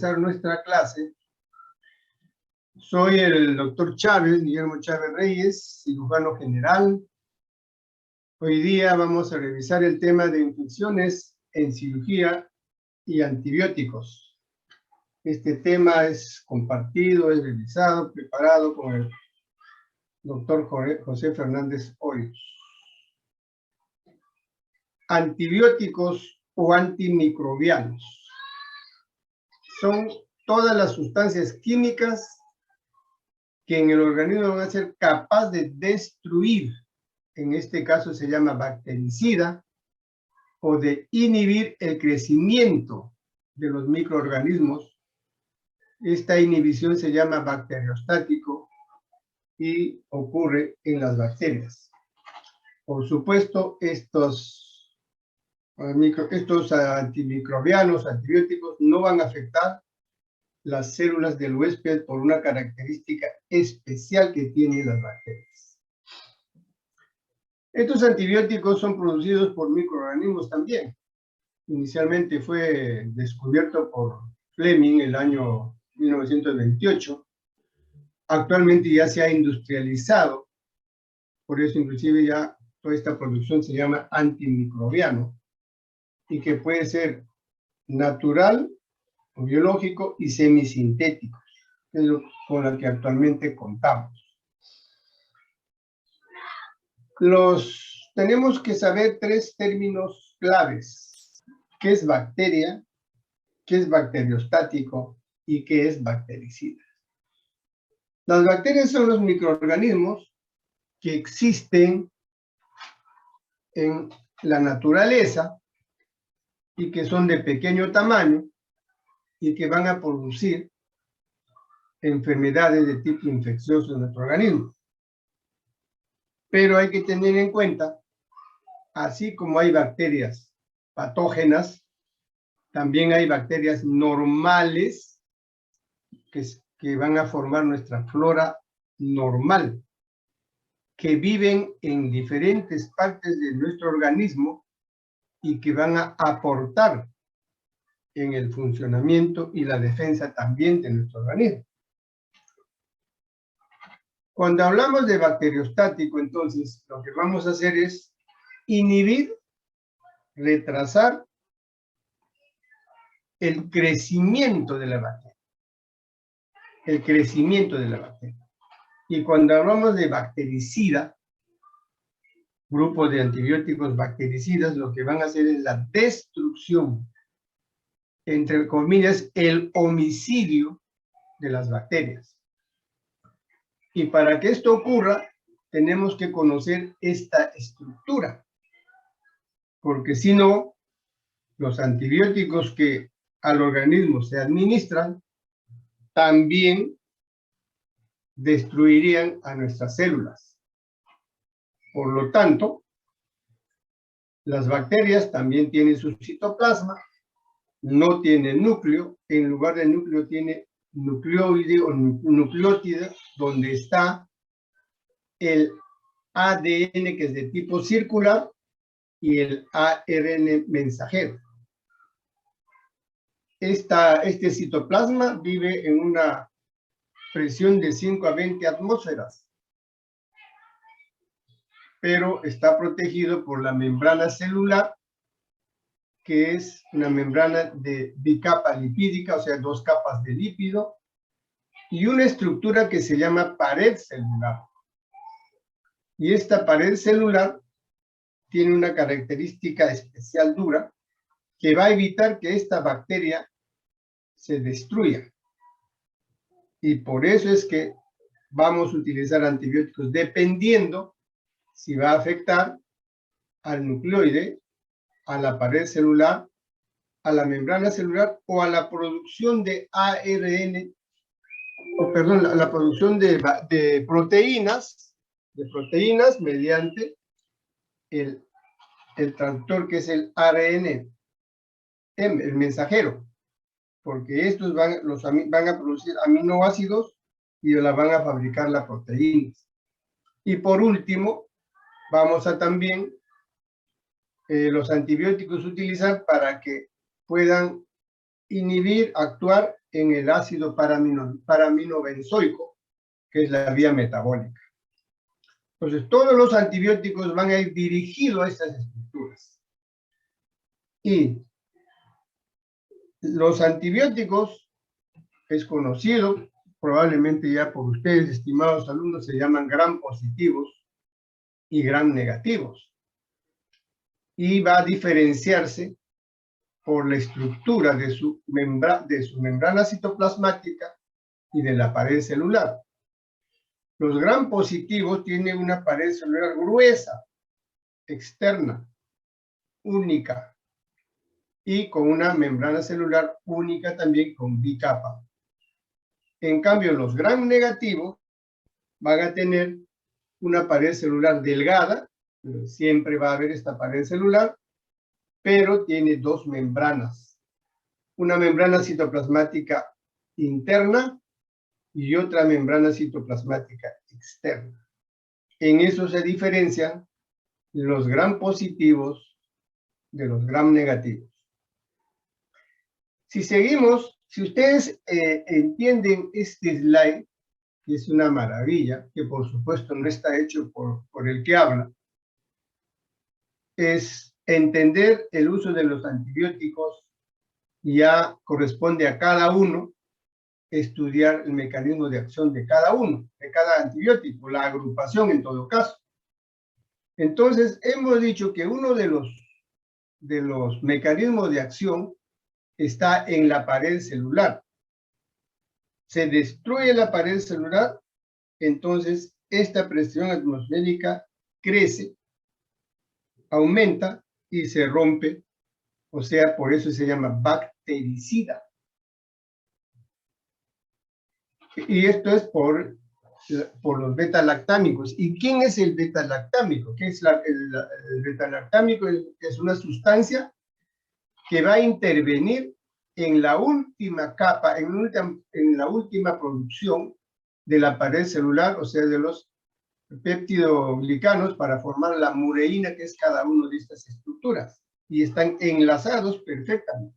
Nuestra clase. Soy el doctor Chávez, Guillermo Chávez Reyes, cirujano general. Hoy día vamos a revisar el tema de infecciones en cirugía y antibióticos. Este tema es compartido, es revisado, preparado con el doctor José Fernández Hoyos. Antibióticos o antimicrobianos son todas las sustancias químicas que en el organismo van a ser capaces de destruir, en este caso se llama bactericida, o de inhibir el crecimiento de los microorganismos. Esta inhibición se llama bacteriostático y ocurre en las bacterias. Por supuesto, estos antimicrobianos, antibióticos, no van a afectar las células del huésped por una característica especial que tienen las bacterias. Estos antibióticos son producidos por microorganismos también. Inicialmente fue descubierto por Fleming en el año 1928. Actualmente ya se ha industrializado, por eso inclusive ya toda esta producción se llama antimicrobiano, y que puede ser natural, biológico y semisintético, que es lo con la que actualmente contamos. Tenemos que saber tres términos claves: qué es bacteria, qué es bacteriostático y qué es bactericida. Las bacterias son los microorganismos que existen en la naturaleza y que son de pequeño tamaño y que van a producir enfermedades de tipo infeccioso en nuestro organismo. Pero hay que tener en cuenta, así como hay bacterias patógenas, también hay bacterias normales que van a formar nuestra flora normal, que viven en diferentes partes de nuestro organismo y que van a aportar en el funcionamiento y la defensa también de nuestro organismo. Cuando hablamos de bacteriostático, entonces, lo que vamos a hacer es inhibir, retrasar el crecimiento de la bacteria. El crecimiento de la bacteria. Y cuando hablamos de bactericida, grupo de antibióticos bactericidas, lo que van a hacer es la destrucción, entre comillas, el homicidio de las bacterias. Y para que esto ocurra, tenemos que conocer esta estructura, porque si no, los antibióticos que al organismo se administran también destruirían a nuestras células. Por lo tanto, las bacterias también tienen su citoplasma, no tienen núcleo, en lugar de núcleo tiene nucleoide o nucleótida, donde está el ADN, que es de tipo circular, y el ARN mensajero. Este citoplasma vive en una presión de 5 a 20 atmósferas, pero está protegido por la membrana celular, que es una membrana de bicapa lipídica, o sea, 2 capas de lípido, y una estructura que se llama pared celular. Y esta pared celular tiene una característica especial dura que va a evitar que esta bacteria se destruya. Y por eso es que vamos a utilizar antibióticos dependiendo si va a afectar al nucleoide, a la pared celular, a la membrana celular o a la producción de ARN, o perdón, a la producción de proteínas mediante el transductor, que es el ARN, el mensajero, porque estos van a producir aminoácidos y la van a fabricar las proteínas. Y por último, vamos a también los antibióticos utilizar para que puedan inhibir, actuar en el ácido paraminobenzoico, que es la vía metabólica. Entonces, todos los antibióticos van a ir dirigidos a estas estructuras. Y los antibióticos, es conocido, probablemente ya por ustedes, estimados alumnos, se llaman gram positivos y gram negativos. Y va a diferenciarse por la estructura de su membrana citoplasmática y de la pared celular. Los gram positivos tienen una pared celular gruesa, externa, única, y con una membrana celular única también con bicapa. En cambio, los gram negativos van a tener una pared celular delgada, siempre va a haber esta pared celular, pero tiene dos membranas. Una membrana citoplasmática interna y otra membrana citoplasmática externa. En eso se diferencian los gram positivos de los gram negativos. Si seguimos, si ustedes entienden este slide, que es una maravilla, que por supuesto no está hecho por el que habla, es entender el uso de los antibióticos. Ya corresponde a cada uno estudiar el mecanismo de acción de cada uno, de cada antibiótico, la agrupación en todo caso. Entonces, hemos dicho que uno de los mecanismos de acción está en la pared celular. Se destruye la pared celular, entonces esta presión atmosférica crece, aumenta y se rompe, o sea, por eso se llama bactericida. Y esto es por los beta-lactámicos. ¿Y quién es el beta-lactámico? ¿Qué es el beta-lactámico? Es una sustancia que va a intervenir en la última capa, en la última producción de la pared celular, o sea, de los péptidoglicanos para formar la mureína, que es cada una de estas estructuras. Y están enlazados perfectamente.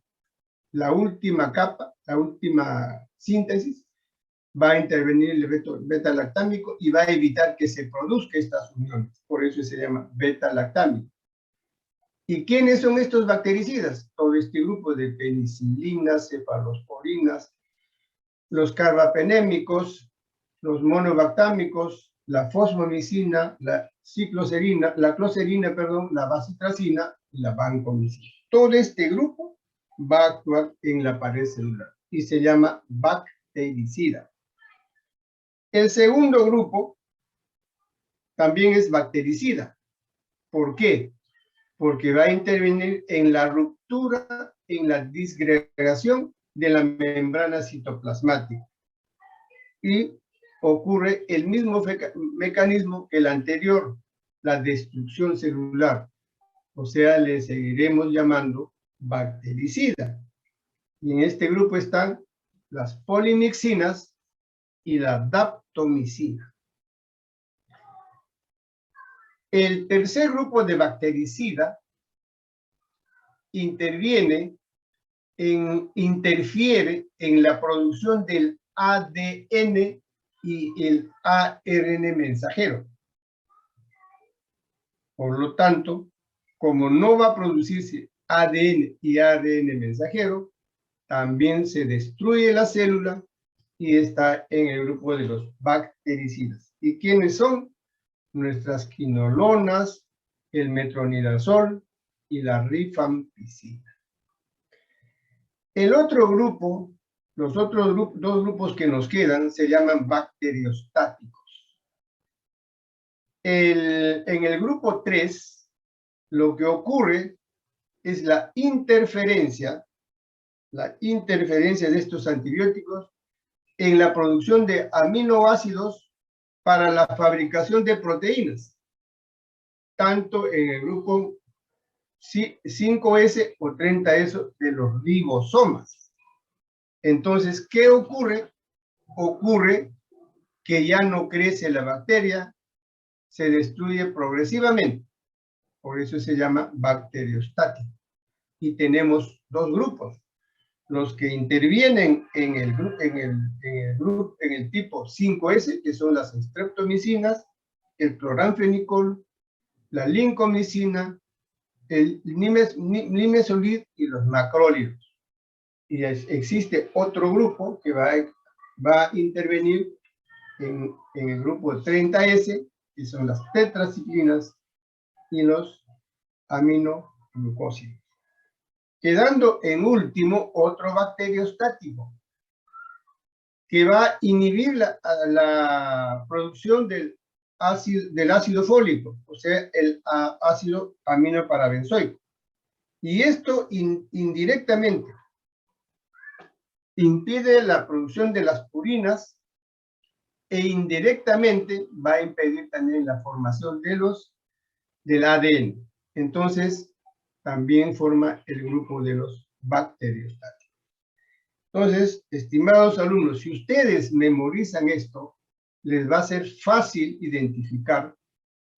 La última capa, la última síntesis, va a intervenir el beta-lactámico y va a evitar que se produzcan estas uniones. Por eso se llama beta-lactámico. ¿Y quiénes son estos bactericidas? Todo este grupo de penicilinas, cefalosporinas, los carbapenémicos, los monobactámicos, la fosfomicina, la closerina, la bacitracina y la vancomicina. Todo este grupo va a actuar en la pared celular y se llama bactericida. El segundo grupo también es bactericida. ¿Por qué? Porque va a intervenir en la ruptura, en la disgregación de la membrana citoplasmática. Y ocurre el mismo mecanismo que el anterior, la destrucción celular. O sea, le seguiremos llamando bactericida. Y en este grupo están las polimixinas y la daptomicina. El tercer grupo de bactericida interfiere en la producción del ADN y el ARN mensajero. Por lo tanto, como no va a producirse ADN y ARN mensajero, también se destruye la célula y está en el grupo de los bactericidas. ¿Y quiénes son? Nuestras quinolonas, el metronidazol y la rifampicina. El otro grupo, los otros dos grupos que nos quedan se llaman bacteriostáticos. En el grupo 3, lo que ocurre es la interferencia de estos antibióticos en la producción de aminoácidos para la fabricación de proteínas, tanto en el grupo 5S o 30S de los ribosomas. Entonces, ¿qué ocurre? Ocurre que ya no crece la bacteria, se destruye progresivamente. Por eso se llama bacteriostático. Y tenemos dos grupos. los que intervienen en el tipo 5S, que son las streptomicinas, el cloranfenicol, la lincomicina, el nimesulid y los macrólidos. Y existe otro grupo que va a intervenir en el grupo 30S, que son las tetraciclinas y los aminoglucósidos. Quedando en último otro bacteriostático que va a inhibir la producción del ácido fólico, o sea, el ácido aminoparabenzoico. Y esto indirectamente impide la producción de las purinas e indirectamente va a impedir también la formación del ADN. Entonces, también forma el grupo de los bacteriostáticos. Entonces, estimados alumnos, si ustedes memorizan esto, les va a ser fácil identificar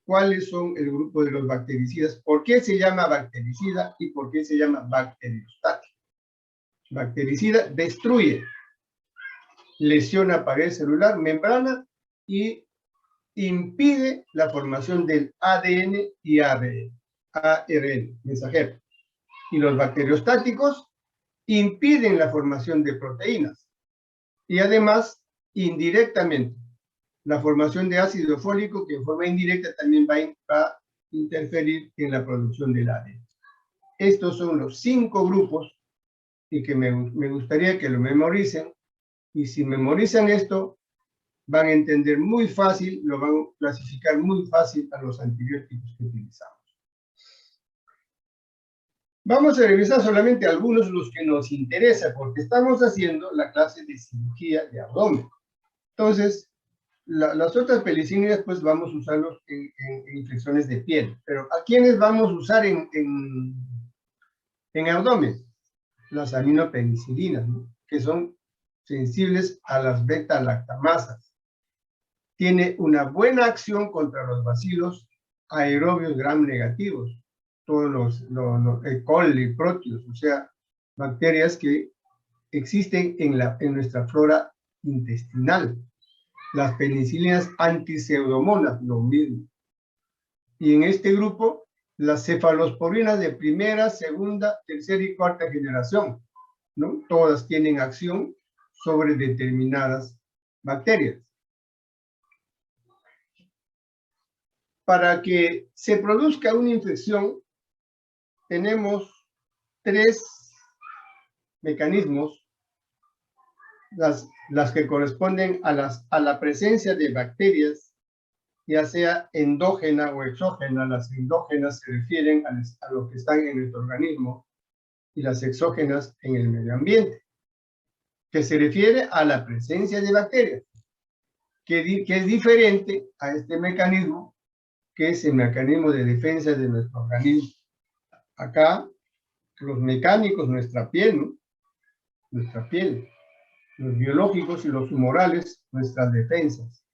cuáles son el grupo de los bactericidas, por qué se llama bactericida y por qué se llama bacteriostático. Bactericida destruye, lesiona pared celular, membrana y impide la formación del ADN y ARN, mensajero. Y los bacteriostáticos impiden la formación de proteínas y además, indirectamente, la formación de ácido fólico, que en forma indirecta también va a interferir en la producción del ADN. Estos son los 5 grupos y que me gustaría que lo memoricen, y si memorizan esto, van a entender muy fácil, lo van a clasificar muy fácil a los antibióticos que utilizamos. Vamos a revisar solamente algunos de los que nos interesa, porque estamos haciendo la clase de cirugía de abdomen. Entonces, las otras penicilinas, pues vamos a usarlos en infecciones de piel. Pero ¿a quiénes vamos a usar en abdomen? Las aminopenicilinas, ¿no? Que son sensibles a las beta-lactamasas. Tiene una buena acción contra los bacilos aerobios gram negativos, todos los E. coli, proteus, o sea, bacterias que existen en nuestra flora intestinal. Las penicilinas antipseudomonas, lo mismo. Y en este grupo, las cefalosporinas de primera, segunda, tercera y cuarta generación, ¿no? Todas tienen acción sobre determinadas bacterias. Para que se produzca una infección, tenemos 3 mecanismos, las que corresponden a la presencia de bacterias, ya sea endógena o exógena. Las endógenas se refieren a lo que están en nuestro organismo y las exógenas en el medio ambiente, que se refiere a la presencia de bacterias, que es diferente a este mecanismo, que es el mecanismo de defensa de nuestro organismo. Acá, los mecánicos, nuestra piel, ¿no? Nuestra piel, los biológicos y los humorales, nuestras defensas.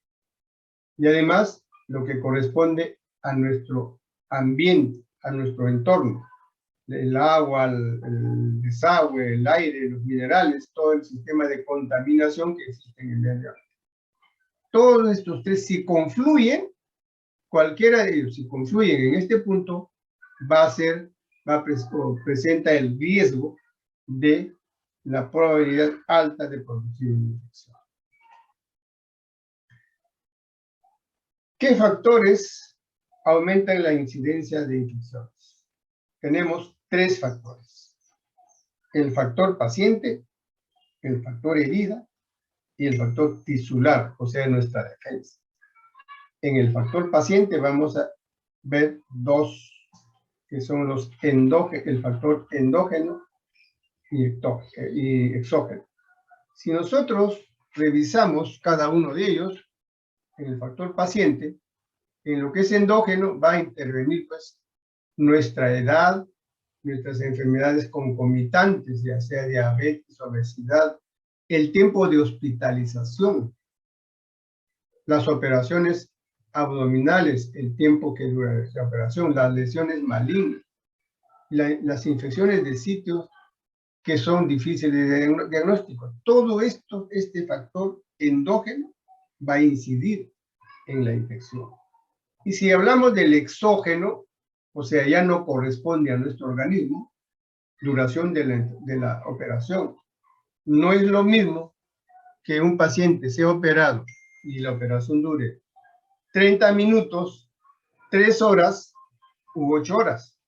Y además, lo que corresponde a nuestro ambiente, a nuestro entorno, el agua, el desagüe, el aire, los minerales, todo el sistema de contaminación que existe en el medio ambiente. Todos estos 3, si confluyen, cualquiera de ellos, si confluyen en este punto, presenta el riesgo de la probabilidad alta de producir una infección. ¿Qué factores aumentan la incidencia de infecciones? Tenemos 3 factores. El factor paciente, el factor herida y el factor tisular, o sea, nuestra defensa. En el factor paciente vamos a ver 2, que son el factor endógeno y exógeno. Si nosotros revisamos cada uno de ellos, en el factor paciente, en lo que es endógeno va a intervenir pues nuestra edad, nuestras enfermedades concomitantes, ya sea diabetes, obesidad, el tiempo de hospitalización, las operaciones abdominales, el tiempo que dura la operación, las lesiones malignas, las infecciones de sitios que son difíciles de diagnóstico. Todo esto, este factor endógeno, va a incidir en la infección. Y si hablamos del exógeno, o sea, ya no corresponde a nuestro organismo, duración de la operación. No es lo mismo que un paciente sea operado y la operación dure 30 minutos, 3 horas u 8 horas.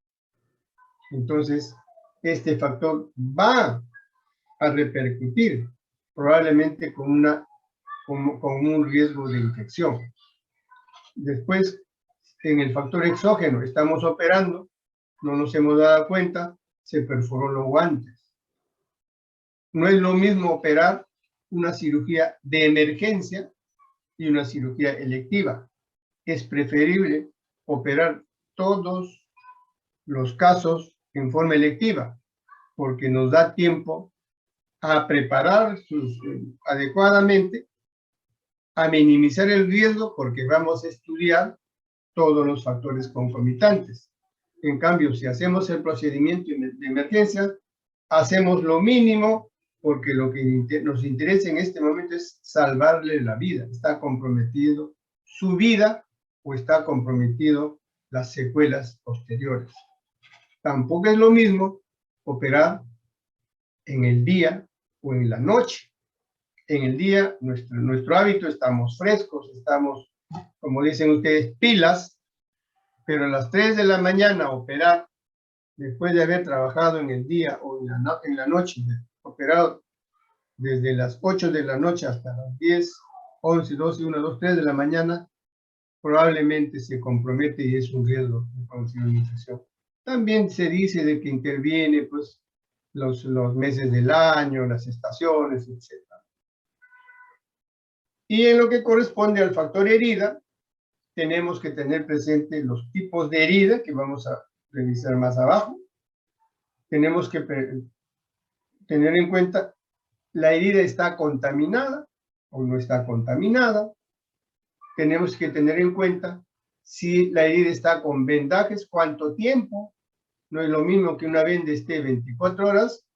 Entonces, este factor va a repercutir probablemente con un riesgo de infección. Después, en el factor exógeno, estamos operando, no nos hemos dado cuenta, se perforó los guantes. No es lo mismo operar una cirugía de emergencia y una cirugía electiva. Es preferible operar todos los casos en forma electiva, porque nos da tiempo a preparar adecuadamente, a minimizar el riesgo, porque vamos a estudiar todos los factores concomitantes. En cambio, si hacemos el procedimiento de emergencia, hacemos lo mínimo, porque lo que nos interesa en este momento es salvarle la vida. Está comprometido su vida o está comprometido las secuelas posteriores. Tampoco es lo mismo operar en el día o en la noche. En el día, nuestro hábito, estamos frescos, estamos, como dicen ustedes, pilas, pero a las 3 de la mañana operar, después de haber trabajado en el día o en la noche, operado desde las 8 de la noche hasta las 10, 11, 12, 1, 2, 3 de la mañana, probablemente se compromete y es un riesgo de producir una infección. También se dice de que interviene pues, los meses del año, las estaciones, etc. Y en lo que corresponde al factor herida, tenemos que tener presente los tipos de herida que vamos a revisar más abajo. Tenemos que tener en cuenta la herida está contaminada o no está contaminada. Tenemos que tener en cuenta si la herida está con vendajes, cuánto tiempo. No es lo mismo que una venda esté 24 horas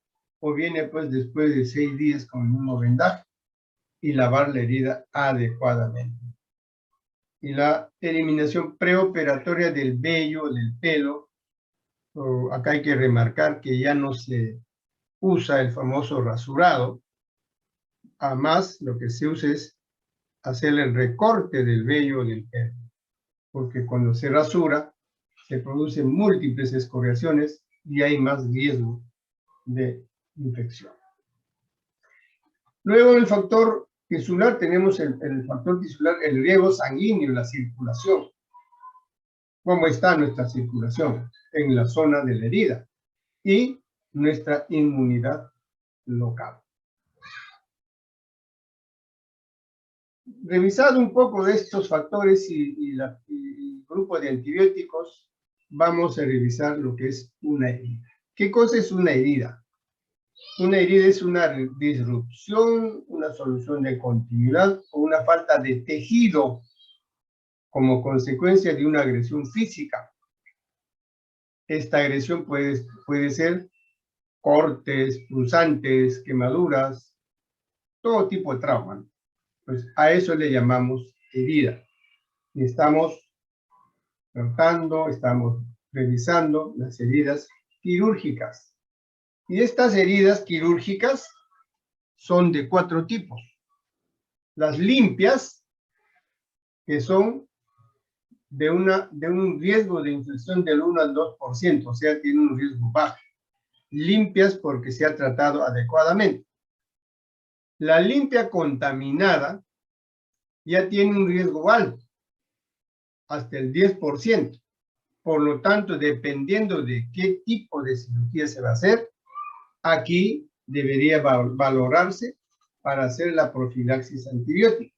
o viene pues después de 6 días con el mismo vendaje, y lavar la herida adecuadamente. Y la eliminación preoperatoria del vello, del pelo. Acá hay que remarcar que ya no se usa el famoso rasurado. Además, lo que se usa es hacer el recorte del vello del pelo, porque cuando se rasura se producen múltiples escoriaciones y hay más riesgo de infección. Luego, el factor tisular, tenemos el factor tisular, el riego sanguíneo, la circulación. ¿Cómo está nuestra circulación en la zona de la herida? Y nuestra inmunidad local. Revisado un poco de estos factores y el grupo de antibióticos, vamos a revisar lo que es una herida. ¿Qué cosa es una herida? Una herida es una disrupción, una solución de continuidad o una falta de tejido como consecuencia de una agresión física. Esta agresión puede ser cortes, punzantes, quemaduras, todo tipo de trauma. Pues a eso le llamamos herida. Y estamos tratando, estamos revisando las heridas quirúrgicas. Y estas heridas quirúrgicas son de 4 tipos. Las limpias, que son de un riesgo de infección del 1 al 2%, o sea, tiene un riesgo bajo. Limpias porque se ha tratado adecuadamente. La limpia contaminada ya tiene un riesgo alto, hasta el 10%. Por lo tanto, dependiendo de qué tipo de cirugía se va a hacer, aquí debería valorarse para hacer la profilaxis antibiótica.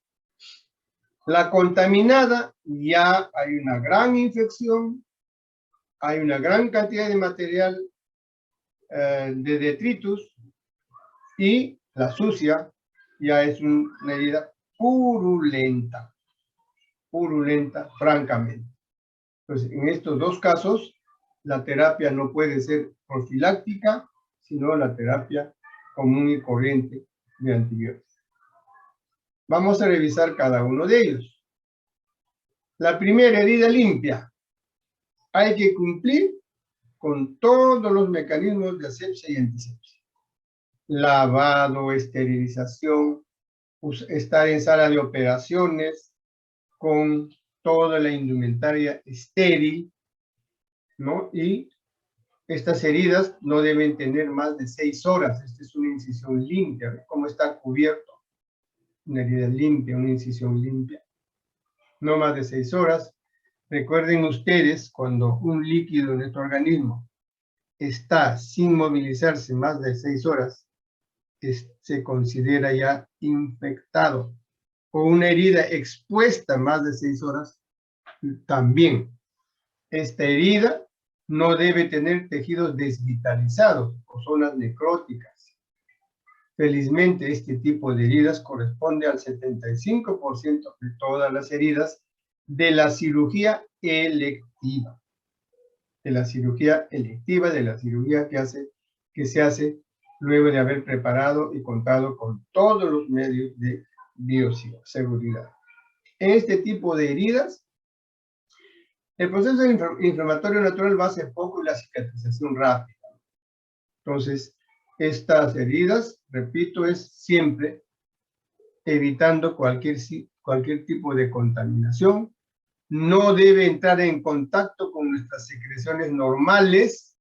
La contaminada, ya hay una gran infección, hay una gran cantidad de material de detritus, y la sucia ya es una herida purulenta, francamente. Entonces, en estos dos casos, la terapia no puede ser profiláctica, sino la terapia común y corriente de antibióticos. Vamos a revisar cada uno de ellos. La primera, herida limpia. Hay que cumplir con todos los mecanismos de asepsia y antisepsia. Lavado, esterilización, estar en sala de operaciones con toda la indumentaria estéril, ¿no? Y estas heridas no deben tener más de 6 horas. Esta es una incisión limpia. ¿Ve cómo está cubierto? Una herida limpia, una incisión limpia. No más de 6 horas. Recuerden ustedes, cuando un líquido en nuestro organismo está sin movilizarse más de 6 horas, se considera ya infectado. O una herida expuesta más de 6 horas, también. Esta herida no debe tener tejidos desvitalizados o zonas necróticas. Felizmente, este tipo de heridas corresponde al 75% de todas las heridas de la cirugía electiva. De la cirugía electiva, de la cirugía que se hace luego de haber preparado y contado con todos los medios de bioseguridad. En este tipo de heridas, el proceso inflamatorio natural va a ser poco y la cicatrización rápida. Entonces, estas heridas, repito, es siempre evitando cualquier tipo de contaminación. No debe entrar en contacto con nuestras secreciones normales,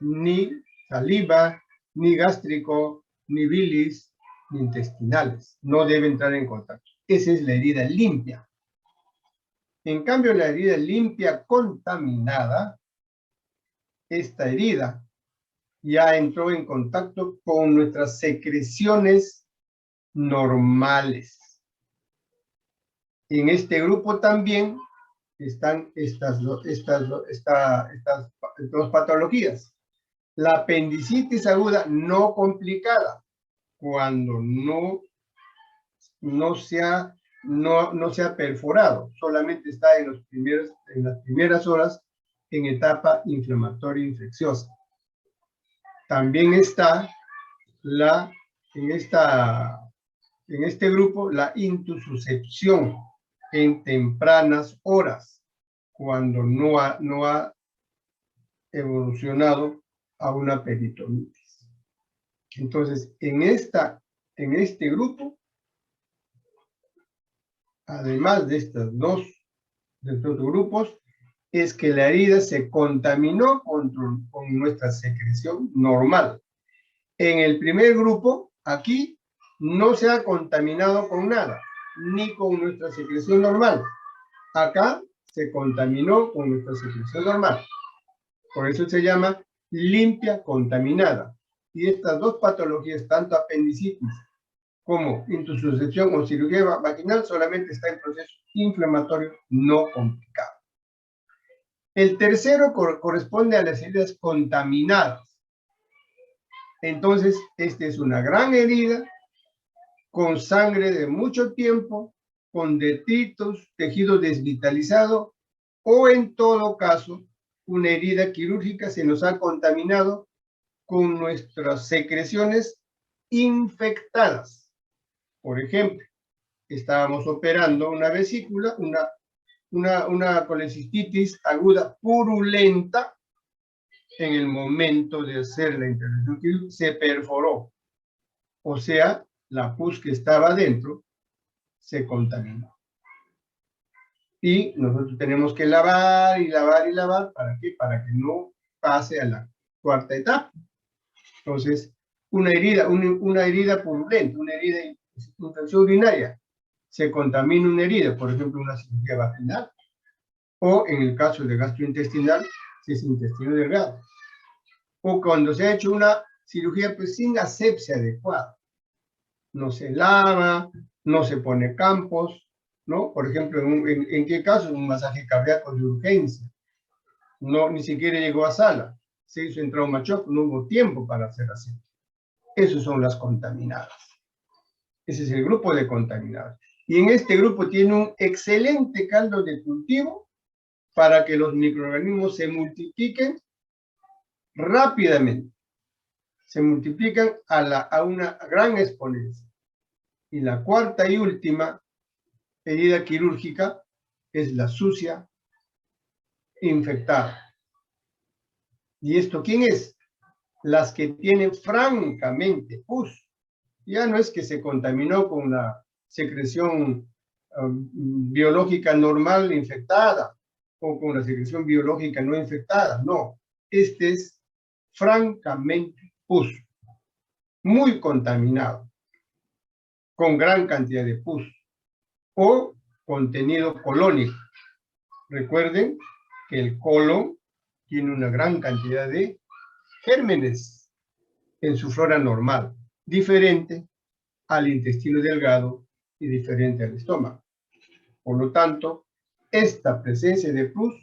ni saliva, ni gástrico, ni bilis, ni intestinales. No debe entrar en contacto. Esa es la herida limpia. En cambio, la herida limpia contaminada, esta herida ya entró en contacto con nuestras secreciones normales. En este grupo también están estas dos patologías. La apendicitis aguda no complicada, cuando no se ha perforado, solamente está en las primeras horas en etapa inflamatoria infecciosa. También está en este grupo la intususcepción en tempranas horas, cuando no ha evolucionado a una peritonitis. Entonces, en este grupo, además de estos dos grupos, es que la herida se contaminó con nuestra secreción normal. En el primer grupo, aquí, no se ha contaminado con nada, ni con nuestra secreción normal. Acá se contaminó con nuestra secreción normal. Por eso se llama limpia contaminada. Y estas dos patologías, tanto apendicitis como intususcepción o cirugía vaginal, solamente está en proceso inflamatorio no complicado. El tercero corresponde a las heridas contaminadas. Entonces, esta es una gran herida con sangre de mucho tiempo, con detritos, tejido desvitalizado, o en todo caso, una herida quirúrgica se nos ha contaminado con nuestras secreciones infectadas. Por ejemplo, estábamos operando una vesícula, una colecistitis aguda purulenta. En el momento de hacer la intervención quirúrgica se perforó. O sea, la pus que estaba adentro se contaminó. Y nosotros tenemos que lavar y lavar y lavar. ¿Para qué? Para que no pase a la cuarta etapa. Entonces, una herida purulenta, una herida de infección urinaria, se contamina una herida, por ejemplo, una cirugía vaginal, o en el caso de gastrointestinal, si es intestino delgado, o cuando se ha hecho una cirugía pues sin asepsia adecuada. No se lava, no se pone campos, ¿no? Por ejemplo, ¿en qué caso? Un masaje cardíaco de urgencia. No, ni siquiera llegó a sala. Se hizo en trauma shock, no hubo tiempo para hacer así. Esos son las contaminadas. Ese es el grupo de contaminadas. Y en este grupo tiene un excelente caldo de cultivo para que los microorganismos se multipliquen rápidamente. Se multiplican a una gran exponencia. Y la cuarta y última herida quirúrgica es la sucia infectada. ¿Y esto quién es? Las que tienen francamente pus. Ya no es que se contaminó con la secreción biológica normal infectada o con la secreción biológica no infectada. No, este es francamente pus, muy contaminado, con gran cantidad de pus o contenido colónico. Recuerden que el colon tiene una gran cantidad de gérmenes en su flora normal, diferente al intestino delgado y diferente al estómago. Por lo tanto, esta presencia de pus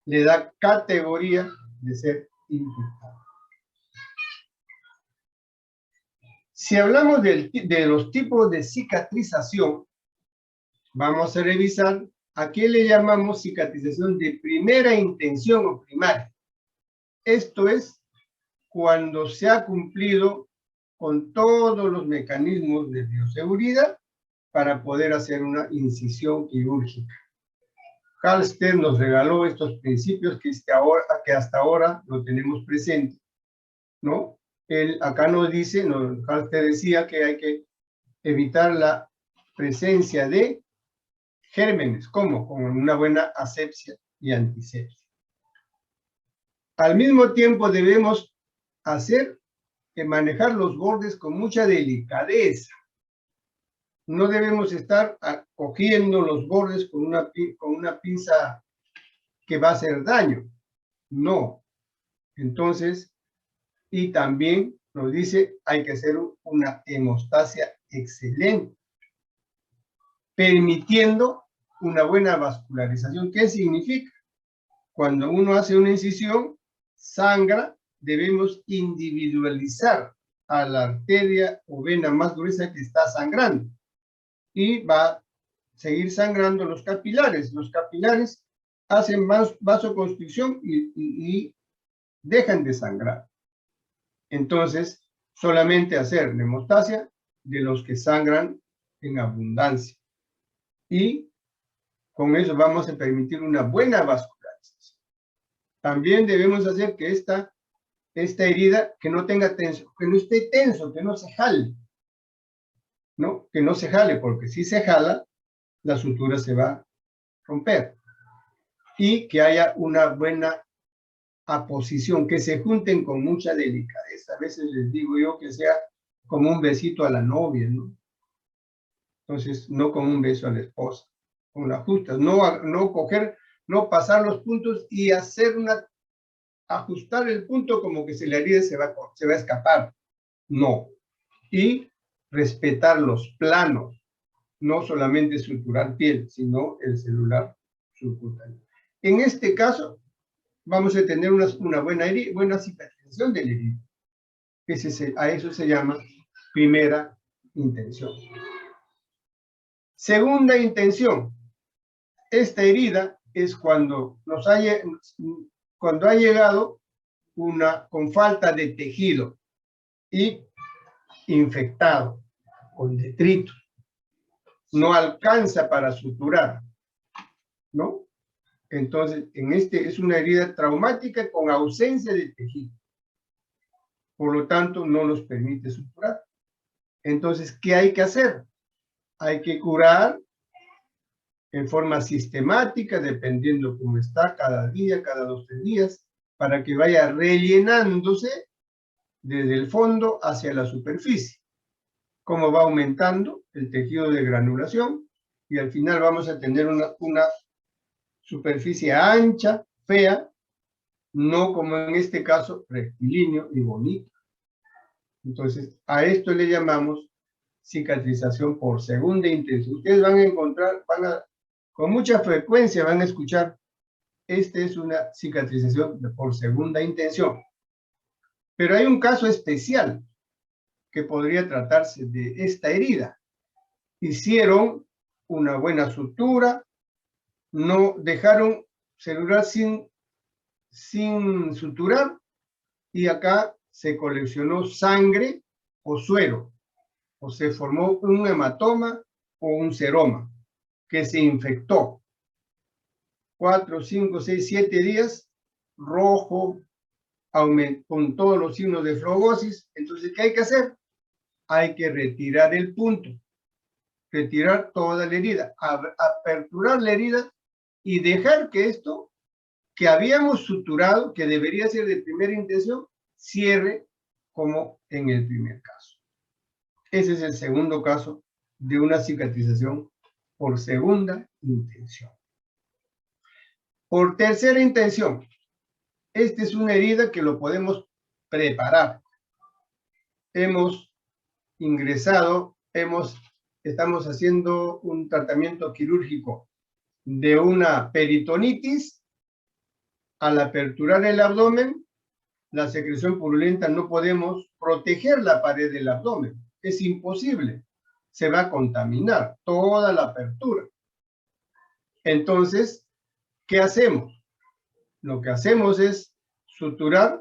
le da categoría de ser infectado. Si hablamos de los tipos de cicatrización, vamos a revisar a qué le llamamos cicatrización de primera intención o primaria. Esto es cuando se ha cumplido con todos los mecanismos de bioseguridad para poder hacer una incisión quirúrgica. Halsted nos regaló estos principios que hasta ahora lo tenemos presente, ¿no? Él acá nos dice, Halsted decía que hay que evitar la presencia de gérmenes, ¿cómo? Con una buena asepsia y antisepsia. Al mismo tiempo debemos manejar los bordes con mucha delicadeza. No debemos estar cogiendo los bordes con una pinza que va a hacer daño. No. Entonces, y también nos dice, hay que hacer una hemostasia excelente, permitiendo una buena vascularización. ¿Qué significa? Cuando uno hace una incisión, sangra, debemos individualizar a la arteria o vena más gruesa que está sangrando. Y va a seguir sangrando los capilares. Los capilares hacen más vasoconstricción y dejan de sangrar. Entonces, solamente hacer la hemostasia de los que sangran en abundancia. Y con eso vamos a permitir una buena vascularización. También debemos hacer que esta herida que no tenga tenso, que no esté tenso, que no se jale. ¿No? Que no se jale, porque si se jala, la sutura se va a romper. Y que haya una buena aposición, que se junten con mucha delicadeza. A veces les digo yo que sea como un besito a la novia, ¿no? Entonces, no como un beso a la esposa, con las justas, no coger, no pasar los puntos y ajustar el punto como que la herida se va a escapar. No. Y respetar los planos, no solamente suturar piel, sino el celular subcutáneo. En este caso, vamos a tener una buena cicatrización del herida. A eso se llama primera intención. Segunda intención. Esta herida es cuando ha llegado con falta de tejido y infectado, con detritus. No alcanza para suturar, ¿no? Entonces, es una herida traumática con ausencia de tejido. Por lo tanto, no nos permite suturar. Entonces, ¿qué hay que hacer? Hay que curar en forma sistemática, dependiendo cómo está, cada día, cada 2 o 3 días, para que vaya rellenándose desde el fondo hacia la superficie. Cómo va aumentando el tejido de granulación y al final vamos a tener una superficie ancha, fea, no como en este caso rectilíneo y bonito. Entonces, a esto le llamamos cicatrización por segunda intención. Ustedes van a encontrar, con mucha frecuencia van a escuchar, esta es una cicatrización por segunda intención. Pero hay un caso especial que podría tratarse de esta herida. Hicieron una buena sutura, no dejaron celular sin suturar y acá se coleccionó sangre o suero, o se formó un hematoma o un seroma que se infectó. 4, 5, 6, 7 días, rojo, con todos los signos de frogosis. Entonces, ¿qué hay que hacer? Hay que retirar el punto, retirar toda la herida, aperturar la herida y dejar que esto que habíamos suturado, que debería ser de primera intención, cierre como en el primer caso. Ese es el segundo caso de una cicatrización por segunda intención. Por tercera intención, esta es una herida que lo podemos preparar. Hemos ingresado, estamos haciendo un tratamiento quirúrgico de una peritonitis. Al aperturar el abdomen, la secreción purulenta no podemos proteger la pared del abdomen. Es imposible. Se va a contaminar toda la apertura. Entonces, ¿qué hacemos? Lo que hacemos es suturar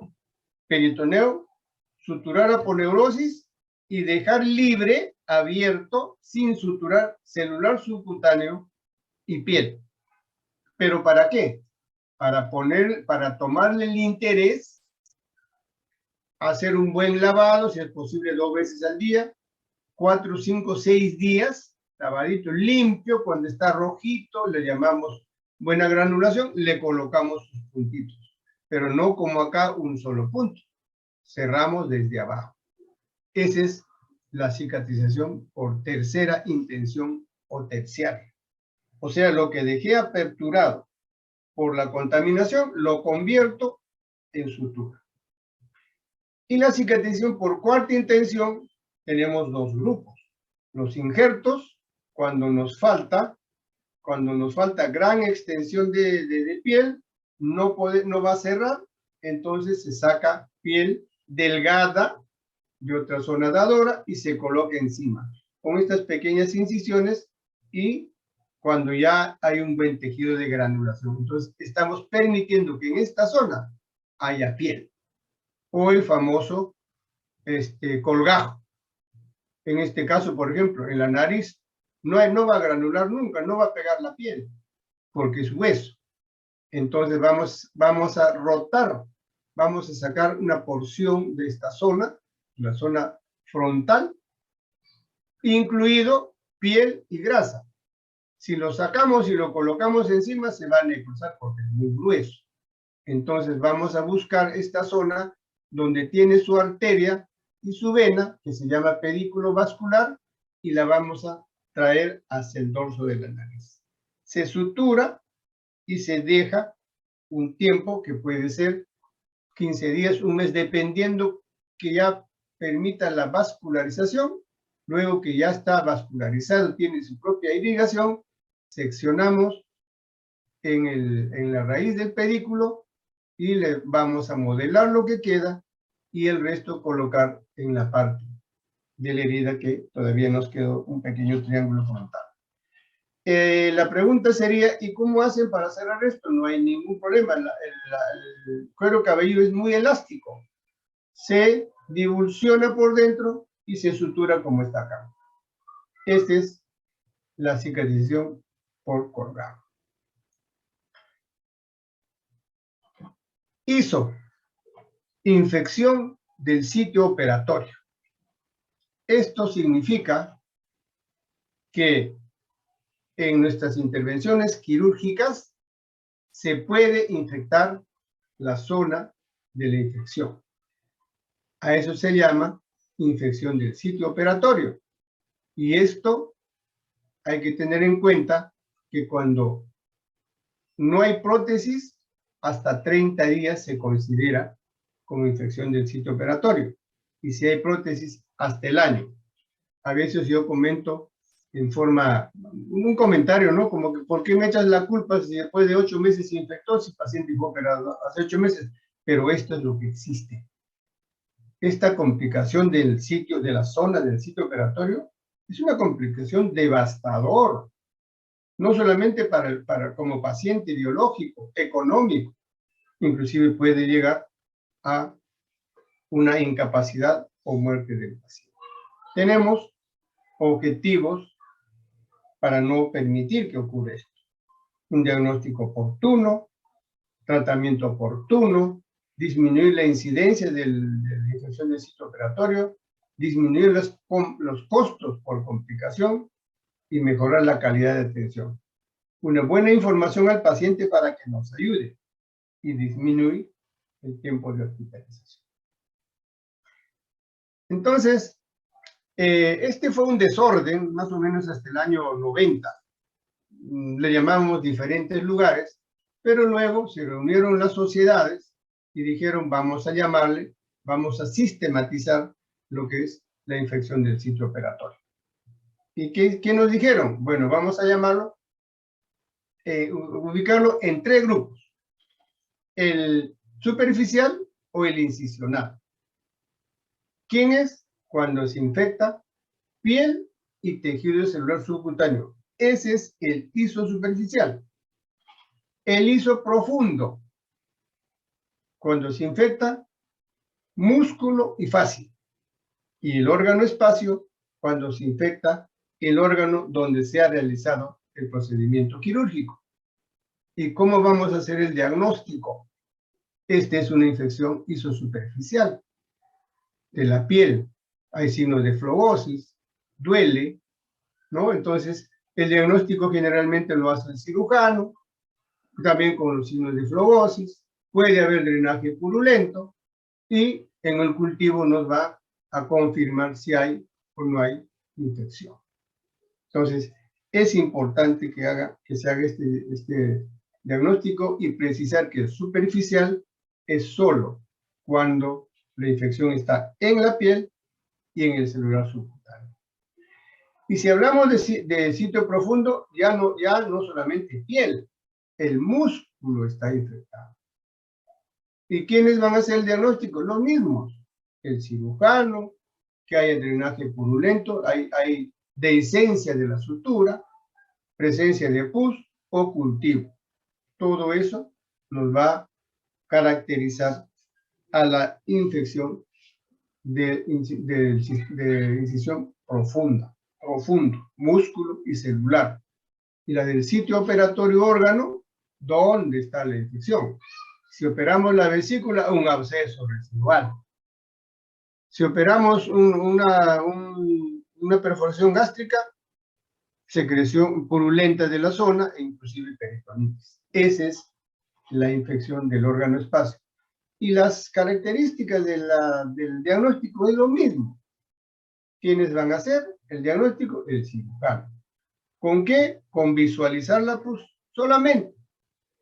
peritoneo, suturar aponeurosis y dejar libre, abierto, sin suturar, celular subcutáneo y piel. ¿Pero para qué? Para tomarle el interés, hacer un buen lavado, si es posible 2 veces al día, 4, 5, 6 días, lavadito limpio, cuando está rojito, le llamamos buena granulación, le colocamos sus puntitos, pero no como acá un solo punto, cerramos desde abajo. Esa es la cicatrización por tercera intención o terciaria. O sea, lo que dejé aperturado por la contaminación, lo convierto en sutura. Y la cicatrización por cuarta intención, tenemos 2 grupos. Los injertos, cuando nos falta gran extensión de piel, no va a cerrar, entonces se saca piel delgada de otra zona dadora y se coloca encima, con estas pequeñas incisiones y cuando ya hay un buen tejido de granulación. Entonces, estamos permitiendo que en esta zona haya piel, o el famoso colgajo. En este caso, por ejemplo, en la nariz, no va a granular nunca, no va a pegar la piel, porque es hueso. Entonces vamos a rotar, vamos a sacar una porción de esta zona, la zona frontal, incluido piel y grasa. Si lo sacamos y lo colocamos encima, se va a necrosar porque es muy grueso. Entonces vamos a buscar esta zona donde tiene su arteria y su vena, que se llama pedículo vascular, y la vamos a traer hacia el dorso de la nariz. Se sutura y se deja un tiempo que puede ser 15 días, un mes, dependiendo que ya permita la vascularización. Luego que ya está vascularizado, tiene su propia irrigación, seccionamos en la raíz del pedículo y le vamos a modelar lo que queda y el resto colocar en la parte de la herida que todavía nos quedó un pequeño triángulo frontal. La pregunta sería, ¿y cómo hacen para cerrar esto? No hay ningún problema. El cuero cabelludo es muy elástico. Se divulsiona por dentro y se sutura como está acá. Esta es la cicatrización por colgado. ISO, infección del sitio operatorio. Esto significa que en nuestras intervenciones quirúrgicas se puede infectar la zona de la infección. A eso se llama infección del sitio operatorio. Y esto hay que tener en cuenta que cuando no hay prótesis, hasta 30 días se considera como infección del sitio operatorio. Y si hay prótesis, hasta el año. A veces yo comento en forma, un comentario, ¿no? Como que, ¿por qué me echas la culpa si después de 8 meses se infectó, si el paciente fue operado hace 8 meses? Pero esto es lo que existe. Esta complicación del sitio, de la zona del sitio operatorio, es una complicación devastadora. No solamente como paciente biológico, económico, inclusive puede llegar a una incapacidad o muerte del paciente. Tenemos objetivos para no permitir que ocurra esto. Un diagnóstico oportuno, tratamiento oportuno, disminuir la incidencia de la infección del sitio operatorio, disminuir los costos por complicación y mejorar la calidad de atención. Una buena información al paciente para que nos ayude y disminuir el tiempo de hospitalización. Entonces, este fue un desorden más o menos hasta el año 90. Le llamamos diferentes lugares, pero luego se reunieron las sociedades y dijeron vamos a sistematizar lo que es la infección del sitio operatorio. ¿Y qué nos dijeron? Bueno, vamos a llamarlo, ubicarlo en 3 grupos: el superficial o el incisional. ¿Quién es? Cuando se infecta piel y tejido celular subcutáneo. Ese es el isosuperficial. El isoprofundo, cuando se infecta músculo y fascia. Y el órgano espacio, cuando se infecta el órgano donde se ha realizado el procedimiento quirúrgico. ¿Y cómo vamos a hacer el diagnóstico? Esta es una infección isosuperficial de la piel. Hay signos de flebosis, duele, ¿no? Entonces, el diagnóstico generalmente lo hace el cirujano, también con los signos de flebosis, puede haber drenaje purulento, y en el cultivo nos va a confirmar si hay o no hay infección. Entonces, es importante que se haga este diagnóstico y precisar que el superficial es solo cuando la infección está en la piel y en el celular subcutáneo. Y si hablamos de sitio profundo, ya no solamente piel, el músculo está infectado. ¿Y quiénes van a hacer el diagnóstico? Los mismos. El cirujano, que haya drenaje purulento, hay dehiscencia de la sutura, presencia de pus o cultivo. Todo eso nos va a caracterizar a la infección de incisión profunda, profundo, músculo y celular. Y la del sitio operatorio órgano, ¿dónde está la infección? Si operamos la vesícula, un absceso residual. Si operamos una perforación gástrica, secreción purulenta de la zona e inclusive peritonitis. Esa es la infección del órgano espacio. Y las características del diagnóstico es lo mismo. ¿Quiénes van a hacer el diagnóstico? El cirujano. ¿Con qué? Con visualizar la pus solamente.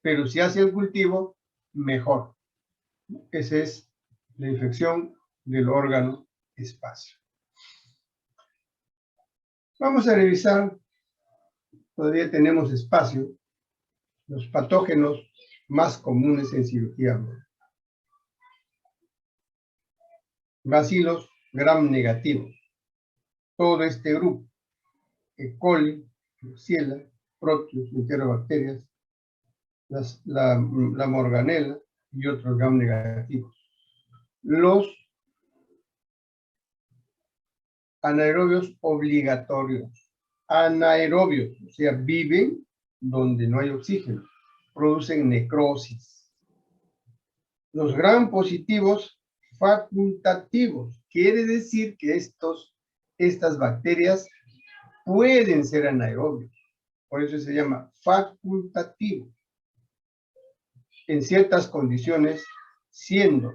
Pero si hace el cultivo, mejor. Esa es la infección del órgano espacio. Vamos a revisar, todavía tenemos espacio, los patógenos más comunes en cirugía. Bacilos gram negativos. Todo este grupo: E. coli, Klebsiella, Proteus, enterobacterias, la morganela y otros gram negativos. Los anaerobios obligatorios. Anaerobios, o sea, viven donde no hay oxígeno, producen necrosis. Los gram positivos facultativos, quiere decir que estas bacterias pueden ser anaerobios, por eso se llama facultativo. En ciertas condiciones, siendo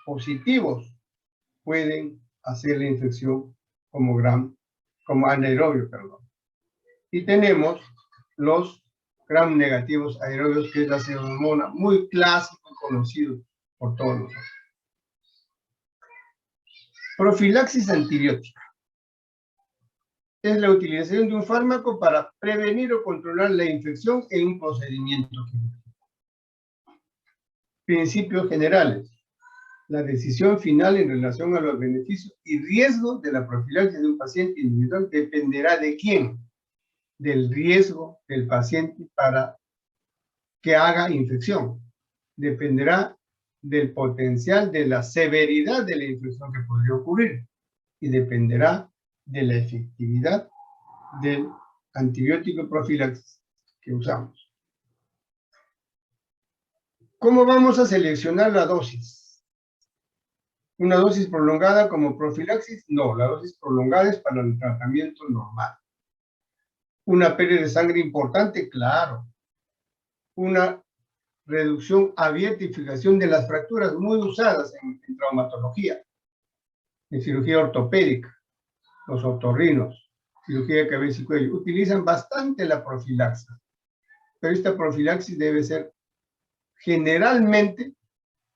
positivos, pueden hacer la infección como anaerobio, perdón. Y tenemos los gram negativos aerobios, que es la pseudomonas, muy clásico y conocido por todos nosotros. Profilaxis antibiótica. Es la utilización de un fármaco para prevenir o controlar la infección en un procedimiento quirúrgico. Principios generales. La decisión final en relación a los beneficios y riesgos de la profilaxis de un paciente individual dependerá de quién, del riesgo del paciente para que haga infección. Dependerá del potencial de la severidad de la infección que podría ocurrir y dependerá de la efectividad del antibiótico profilaxis que usamos. ¿Cómo vamos a seleccionar la dosis? ¿Una dosis prolongada como profilaxis? No, la dosis prolongada es para el tratamiento normal. ¿Una pérdida de sangre importante? Claro. Una reducción abierta y fijación de las fracturas muy usadas en traumatología, en cirugía ortopédica, los otorrinos, cirugía de cabeza y cuello, utilizan bastante la profilaxis. Pero esta profilaxis debe ser generalmente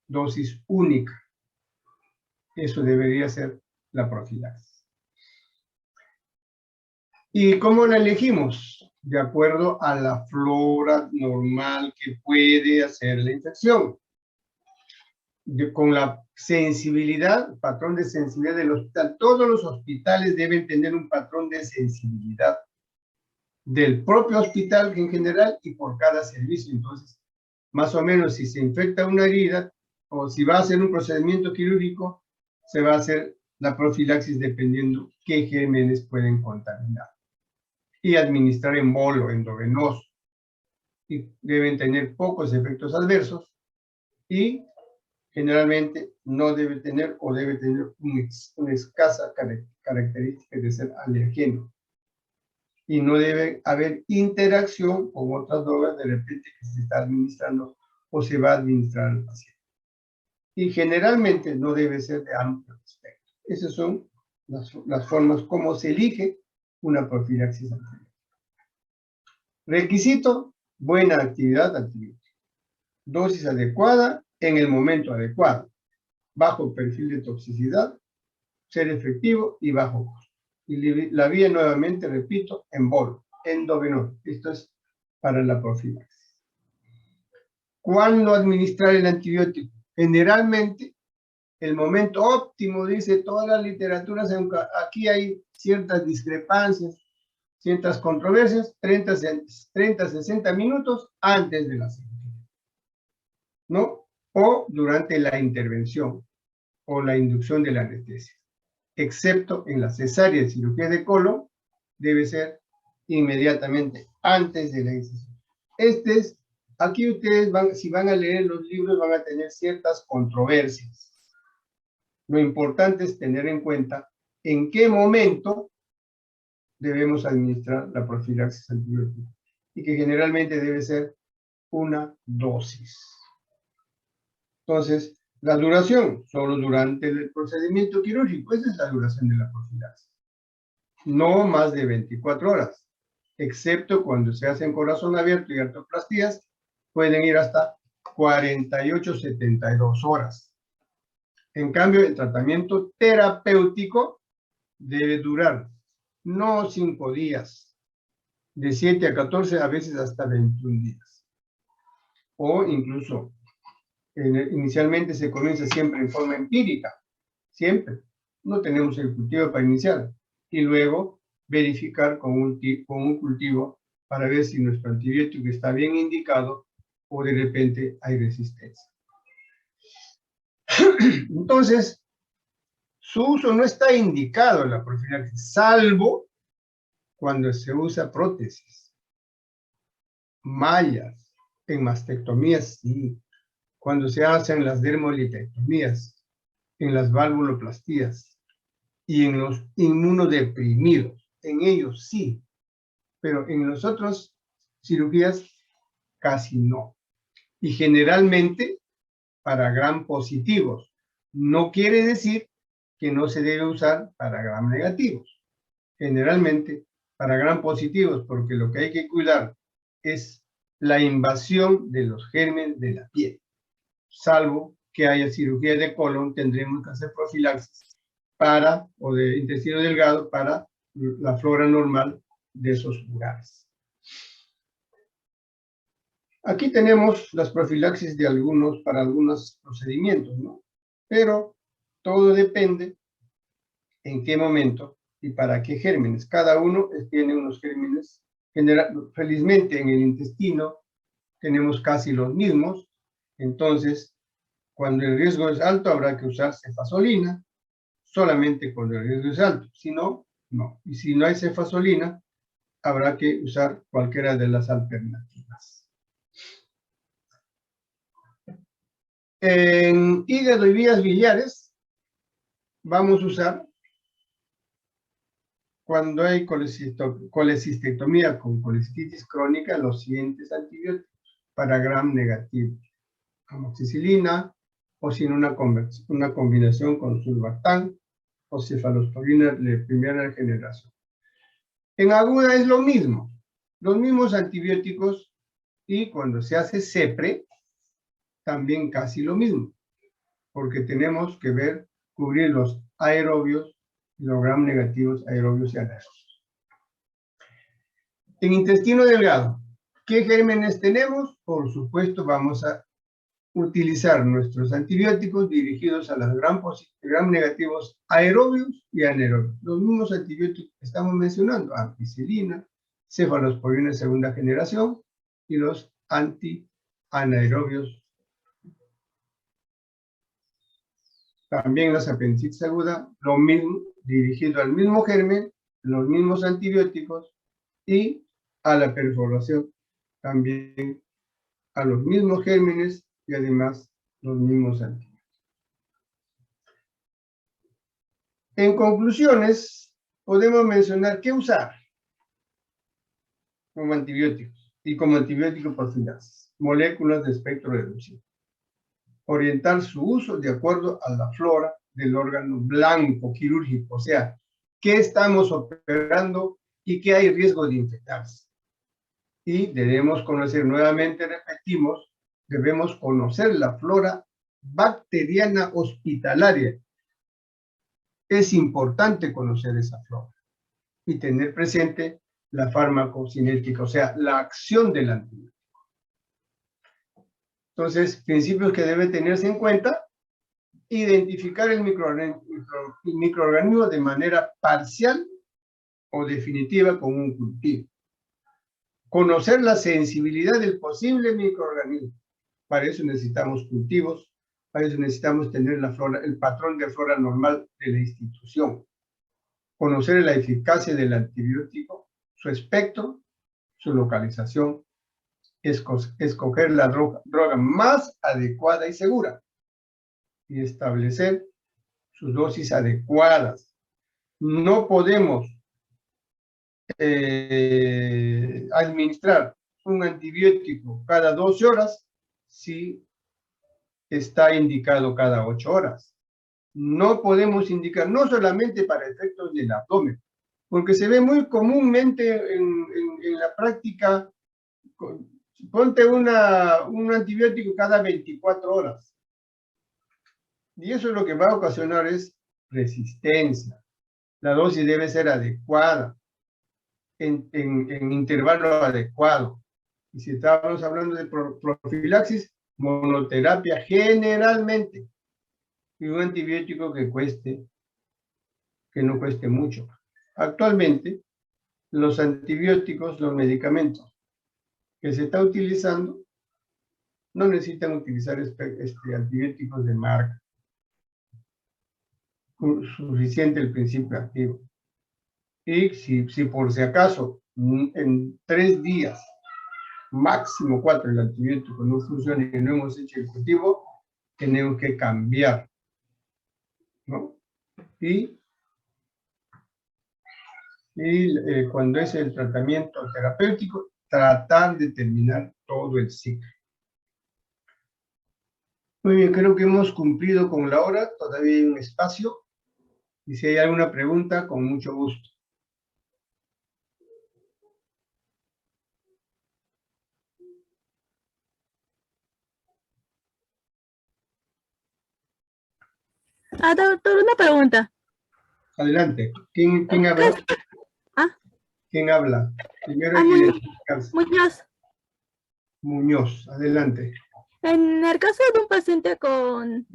dosis única. Eso debería ser la profilaxis. ¿Y cómo la elegimos? De acuerdo a la flora normal que puede hacer la infección. Con la sensibilidad, patrón de sensibilidad del hospital. Todos los hospitales deben tener un patrón de sensibilidad del propio hospital en general y por cada servicio. Entonces, más o menos si se infecta una herida o si va a hacer un procedimiento quirúrgico, se va a hacer la profilaxis dependiendo qué gérmenes pueden contaminar. Y administrar en bolo, endovenoso. Y deben tener pocos efectos adversos y generalmente no debe tener o debe tener una escasa característica de ser alergeno. Y no debe haber interacción con otras drogas de repente que se está administrando o se va a administrar al paciente. Y generalmente no debe ser de amplio espectro. Esas son las formas como se elige una profilaxis antibiótica. Requisito: buena actividad antibiótica. Dosis adecuada en el momento adecuado. Bajo perfil de toxicidad, ser efectivo y bajo costo. Y la vía nuevamente, repito, en bolo, endovenoso. Esto es para la profilaxis. ¿Cuándo administrar el antibiótico? Generalmente, el momento óptimo, dice todas las literaturas, aunque aquí hay ciertas discrepancias, ciertas controversias, 30-60 minutos antes de la cirugía, ¿no? O durante la intervención o la inducción de la anestesia. Excepto en la cesárea de cirugía de colon, debe ser inmediatamente antes de la incisión. Aquí ustedes si van a leer los libros, van a tener ciertas controversias. Lo importante es tener en cuenta en qué momento debemos administrar la profilaxis antibiótica y que generalmente debe ser una dosis. Entonces, la duración, solo durante el procedimiento quirúrgico, esa es la duración de la profilaxis. No más de 24 horas, excepto cuando se hacen corazón abierto y artroplastías, pueden ir hasta 48-72 horas. En cambio, el tratamiento terapéutico debe durar no 5 días, de 7 a 14, a veces hasta 21 días. O incluso, inicialmente se comienza siempre en forma empírica, siempre. No tenemos el cultivo para iniciar. Y luego verificar con un cultivo para ver si nuestro antibiótico está bien indicado o de repente hay resistencia. Entonces, su uso no está indicado en la profilaxis, salvo cuando se usa prótesis, mallas, en mastectomías, sí. Cuando se hacen las dermolitectomías, en las valvuloplastías y en los inmunodeprimidos, en ellos sí, pero en las otras cirugías casi no. Y generalmente para gram positivos. No quiere decir que no se debe usar para gram negativos. Generalmente para gram positivos, porque lo que hay que cuidar es la invasión de los gérmenes de la piel. Salvo que haya cirugía de colon, tendremos que hacer profilaxis o de intestino delgado para la flora normal de esos lugares. Aquí tenemos las profilaxis para algunos procedimientos, ¿no? Pero todo depende en qué momento y para qué gérmenes. Cada uno tiene unos gérmenes. Felizmente en el intestino tenemos casi los mismos, entonces Cuando el riesgo es alto, habrá que usar cefazolina, solamente cuando el riesgo es alto. Si no, no. Y si no hay cefazolina, habrá que usar cualquiera de las alternativas. En hígado y vías biliares, vamos a usar, cuando hay colecistectomía con colecistitis crónica, los siguientes antibióticos para gram negativo: amoxicilina, o sin una combinación con sulbactam o cefalosporina de primera generación. En aguda es lo mismo, los mismos antibióticos, y cuando se hace CEPRE, también casi lo mismo, porque tenemos que cubrir los aerobios, los gram negativos aerobios y anaerobios. En intestino delgado, ¿qué gérmenes tenemos? Por supuesto, vamos a utilizar nuestros antibióticos dirigidos a los gram negativos aerobios y anaerobios. Los mismos antibióticos que estamos mencionando: ampicilina, cefalosporina de segunda generación y los antianaerobios. También las apendicitis aguda, lo mismo, dirigido al mismo germen, los mismos antibióticos, y a la perforación también a los mismos gérmenes y además los mismos antibióticos. En conclusiones, podemos mencionar qué usar como antibióticos y como antibiótico profilaxis: moléculas de espectro reducido. Orientar su uso de acuerdo a la flora del órgano blanco quirúrgico, o sea, qué estamos operando y qué hay riesgo de infectarse. Y debemos conocer, nuevamente repetimos, debemos conocer la flora bacteriana hospitalaria. Es importante conocer esa flora y tener presente la farmacocinética, o sea, la acción del antibiótico. Entonces, principios que deben tenerse en cuenta: identificar el microorganismo de manera parcial o definitiva con un cultivo. Conocer la sensibilidad del posible microorganismo. Para eso necesitamos cultivos, para eso necesitamos tener la flora, el patrón de flora normal de la institución. Conocer la eficacia del antibiótico, su espectro, su localización, escoger la droga más adecuada y segura, y establecer sus dosis adecuadas. No podemos administrar un antibiótico cada 12 horas si está indicado cada 8 horas. No podemos indicar, no solamente para efectos del abdomen, porque se ve muy comúnmente en la práctica: ponte un antibiótico cada 24 horas. Y eso lo que va a ocasionar es resistencia. La dosis debe ser adecuada, en intervalo adecuado. Y si estamos hablando de profilaxis, monoterapia generalmente, y un antibiótico que no cueste mucho. Actualmente, los antibióticos, los medicamentos que se está utilizando, no necesitan utilizar antibióticos de marca. Suficiente el principio activo. Y si por si acaso en 3 días, máximo 4, el antibiótico no funciona y no hemos hecho el cultivo, tenemos que cambiar, ¿no? Y cuando es el tratamiento terapéutico, tratar de terminar todo el ciclo. Muy bien, creo que hemos cumplido con la hora, todavía hay un espacio, y si hay alguna pregunta, con mucho gusto. Doctor, una pregunta. Adelante. ¿Quién habla? ¿Quién habla? Primero hay que identificarse. Muñoz, adelante. En el caso de un paciente con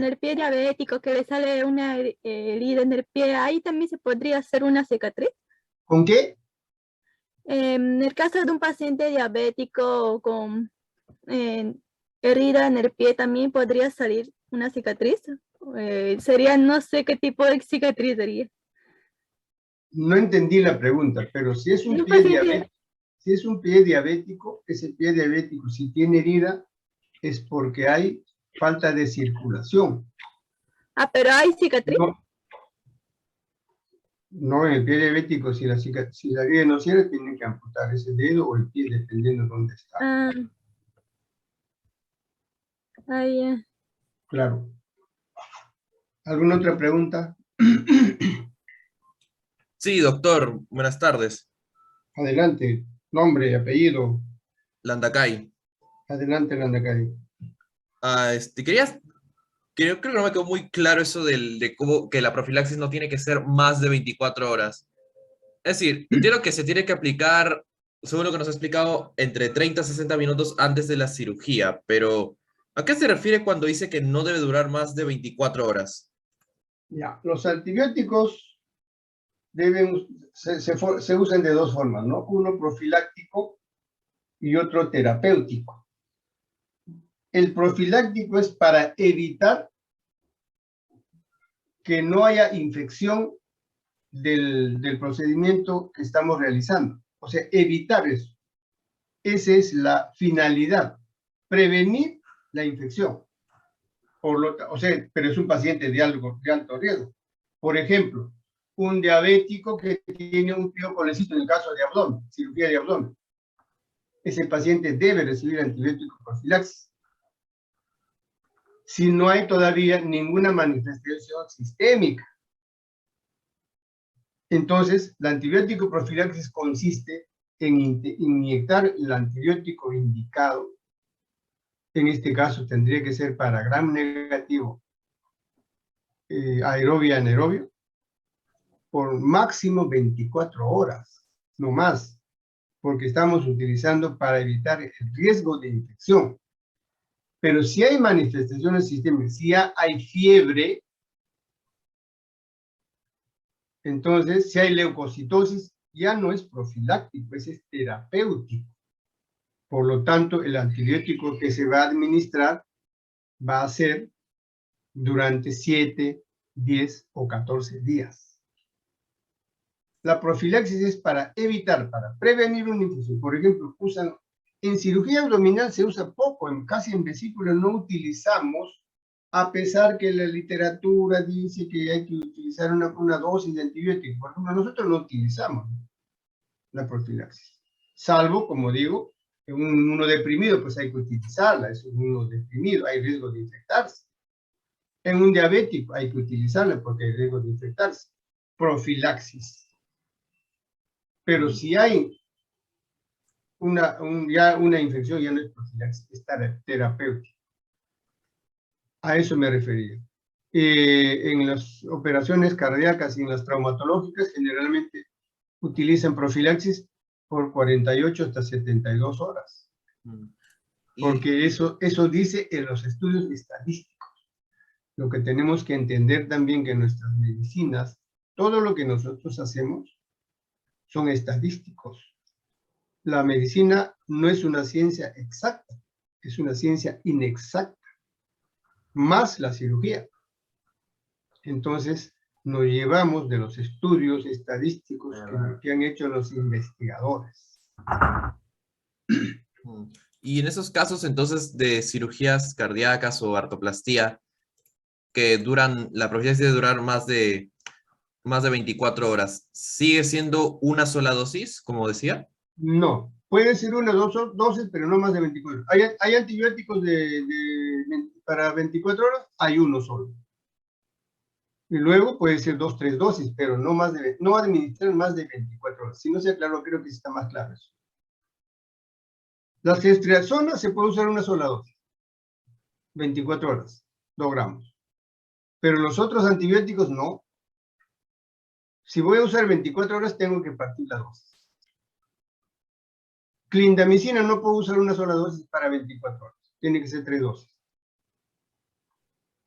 el pie diabético, que le sale una herida en el pie, ¿ahí también se podría hacer una cicatriz? ¿Con qué? En el caso de un paciente diabético herida en el pie también podría salir una cicatriz. Sería, no sé qué tipo de cicatriz sería. No entendí la pregunta, pero si es un Un pie paciente, diabético, si es un pie diabético, ese pie diabético, si tiene herida, es porque hay falta de circulación. pero hay cicatriz. No, no en el pie diabético, si la herida no cierra, tienen que amputar ese dedo o el pie, dependiendo de dónde está. Ah, ya. Claro. ¿Alguna otra pregunta? Sí, doctor, buenas tardes. Adelante. Nombre, apellido. Landacay. Adelante, Landacari. Creo que no me quedó muy claro eso de cómo que la profilaxis no tiene que ser más de 24 horas. Es decir, entiendo que se tiene que aplicar, según lo que nos ha explicado, entre 30 a 60 minutos antes de la cirugía, pero ¿a qué se refiere cuando dice que no debe durar más de 24 horas? Ya, los antibióticos se usan de dos formas, ¿no? Uno profiláctico y otro terapéutico. El profiláctico es para evitar que no haya infección del procedimiento que estamos realizando. O sea, evitar eso. Esa es la finalidad, prevenir la infección. O sea, pero es un paciente de alto riesgo. Por ejemplo, un diabético que tiene un piocolecito en el caso de abdomen, cirugía de abdomen. Ese paciente debe recibir antibiótico profilaxis. Si no hay todavía ninguna manifestación sistémica. Entonces, la antibiótico profilaxis consiste en inyectar el antibiótico indicado. En este caso tendría que ser para gram negativo, aerobio anaerobio, por máximo 24 horas, no más, porque estamos utilizando para evitar el riesgo de infección. Pero si hay manifestaciones sistémicas, si ya hay fiebre, entonces si hay leucocitosis, ya no es profiláctico, es terapéutico. Por lo tanto, el antibiótico que se va a administrar va a ser durante 7, 10 o 14 días. La profilaxis es para evitar, para prevenir una infección. Por ejemplo, en cirugía abdominal se usa poco, casi en vesícula no utilizamos, a pesar que la literatura dice que hay que utilizar una dosis de antibiótico. Por ejemplo, nosotros no utilizamos la profilaxis, salvo, como digo, en uno deprimido, pues hay que utilizarla, es un uno deprimido, hay riesgo de infectarse. En un diabético hay que utilizarla porque hay riesgo de infectarse. Profilaxis. Pero si hay ya una infección, ya no es profilaxis, es terapéutica. A eso me refería. En las operaciones cardíacas y en las traumatológicas, generalmente utilizan profilaxis por 48 hasta 72 horas. Porque eso dice en los estudios estadísticos. Lo que tenemos que entender también que nuestras medicinas, todo lo que nosotros hacemos, son estadísticos. La medicina no es una ciencia exacta, es una ciencia inexacta, más la cirugía. Entonces, nos llevamos de los estudios estadísticos que han hecho los investigadores. Y en esos casos, entonces, de cirugías cardíacas o artroplastía, que la profilaxis debe durar más de 24 horas, ¿sigue siendo una sola dosis, como decía? No, puede ser una dosis, pero no más de 24. ¿Hay antibióticos para 24 horas? Hay uno solo. Y luego puede ser 2, 3 dosis, pero no administrar más de 24 horas. Si no se aclaró, creo que está más claro eso. Las ceftriaxonas se puede usar una sola dosis, 24 horas, 2 gramos. Pero los otros antibióticos no. Si voy a usar 24 horas, tengo que partir la dosis. Clindamicina no puedo usar una sola dosis para 24 horas. Tiene que ser 3 dosis.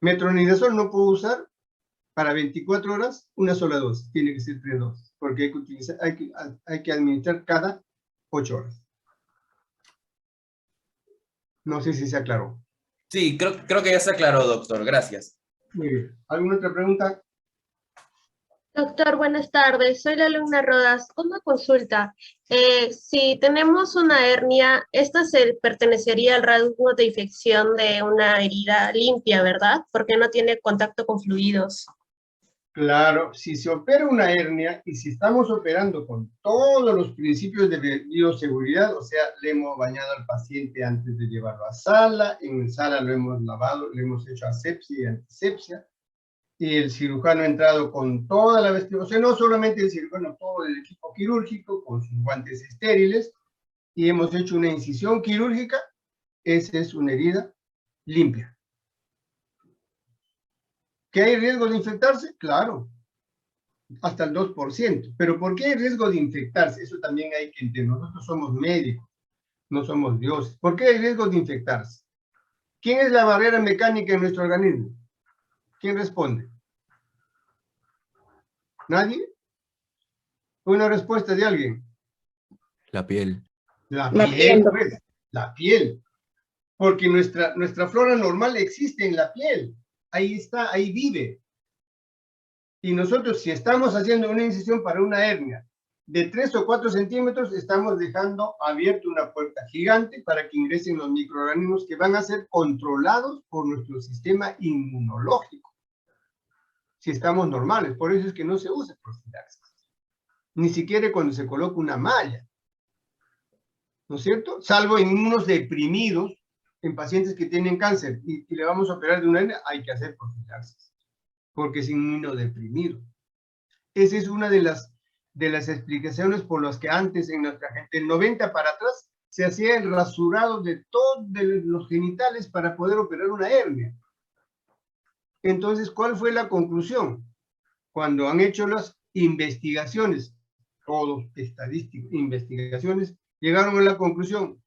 Metronidazol no puedo usar para 24 horas una sola dosis. Tiene que ser 3 dosis. Porque hay que administrar cada 8 horas. No sé si se aclaró. Sí, creo que ya se aclaró, doctor. Gracias. Muy bien. ¿Alguna otra pregunta? Doctor, buenas tardes. Soy la alumna Rodas. Una consulta. Si tenemos una hernia, esta pertenecería al rasgo de infección de una herida limpia, ¿verdad? Porque no tiene contacto con fluidos. Claro, si se opera una hernia y si estamos operando con todos los principios de bioseguridad, o sea, le hemos bañado al paciente antes de llevarlo a sala, en sala lo hemos lavado, le hemos hecho asepsia y antisepsia, y el cirujano ha entrado con toda la vestimenta, o sea, no solamente el cirujano, todo el equipo quirúrgico con sus guantes estériles, y hemos hecho una incisión quirúrgica, esa es una herida limpia. ¿Que hay riesgo de infectarse? Claro, hasta el 2%. ¿Pero por qué hay riesgo de infectarse? Eso también hay que entender. Nosotros somos médicos, no somos dioses. ¿Por qué hay riesgo de infectarse? ¿Quién es la barrera mecánica en nuestro organismo? ¿Quién responde? ¿Nadie? ¿Una respuesta de alguien? La piel. La La piel, piel. pues, la piel. Porque nuestra flora normal existe en la piel. Ahí está, ahí vive. Y nosotros, si estamos haciendo una incisión para una hernia de 3 o 4 centímetros, estamos dejando abierta una puerta gigante para que ingresen los microorganismos que van a ser controlados por nuestro sistema inmunológico. Si estamos normales, por eso es que no se usa profilaxis. Ni siquiera cuando se coloca una malla. ¿No es cierto? Salvo en unos deprimidos, en pacientes que tienen cáncer y le vamos a operar de una hernia, hay que hacer profilaxis, porque es inmunodeprimido. Esa es una de las explicaciones por las que antes en nuestra gente, del 90 para atrás, se hacía el rasurado de todos los genitales para poder operar una hernia. Entonces, ¿cuál fue la conclusión? Cuando han hecho las investigaciones, todos estadísticos, investigaciones, llegaron a la conclusión,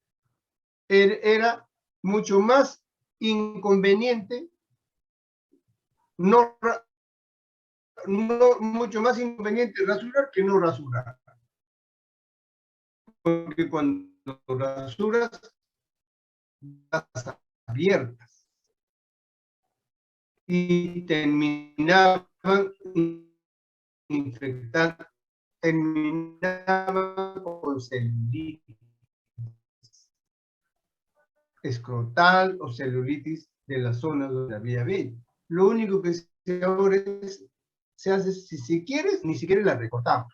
era mucho más inconveniente, mucho más inconveniente rasurar que no rasurar. Porque cuando rasuras, las abiertas y terminaban infectando, terminaban con celulitis escrotal o celulitis de la zona donde había vello. Lo único que se ahora se hace, si quieres, ni siquiera la recortamos.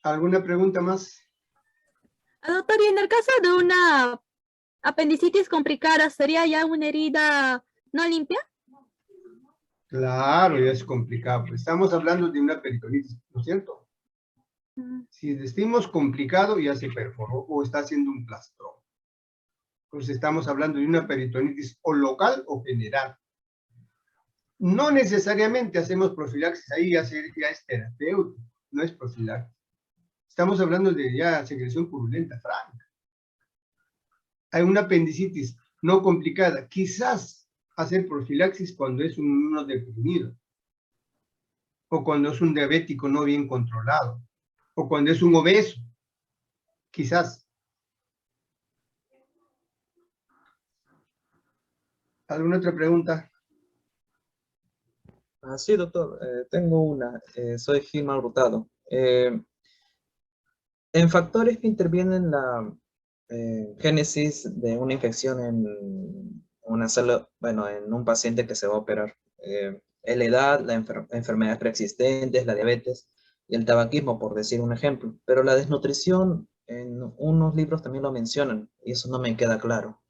¿Alguna pregunta más? Doctor, y en el caso de una apendicitis complicada, ¿sería ya una herida no limpia? Claro, ya es complicado. Pues estamos hablando de una peritonitis, ¿no es cierto? Si decimos complicado, ya se perforó o está haciendo un plastrón. Entonces estamos hablando de una peritonitis o local o general. No necesariamente hacemos profilaxis ahí, ya es terapéutico, no es profilaxis. Estamos hablando de ya secreción purulenta franca. Hay una apendicitis no complicada, quizás hacer profilaxis cuando es un inmunodeprimido, o cuando es un diabético no bien controlado, o cuando es un obeso, quizás. ¿Alguna otra pregunta? Sí, doctor, tengo una. Soy Gilmar Hurtado. En factores que intervienen la génesis de una infección en una célula, bueno, en un paciente que se va a operar, es la edad, la enfermedades preexistentes, la diabetes y el tabaquismo, por decir un ejemplo. Pero la desnutrición, en unos libros también lo mencionan, y eso no me queda claro.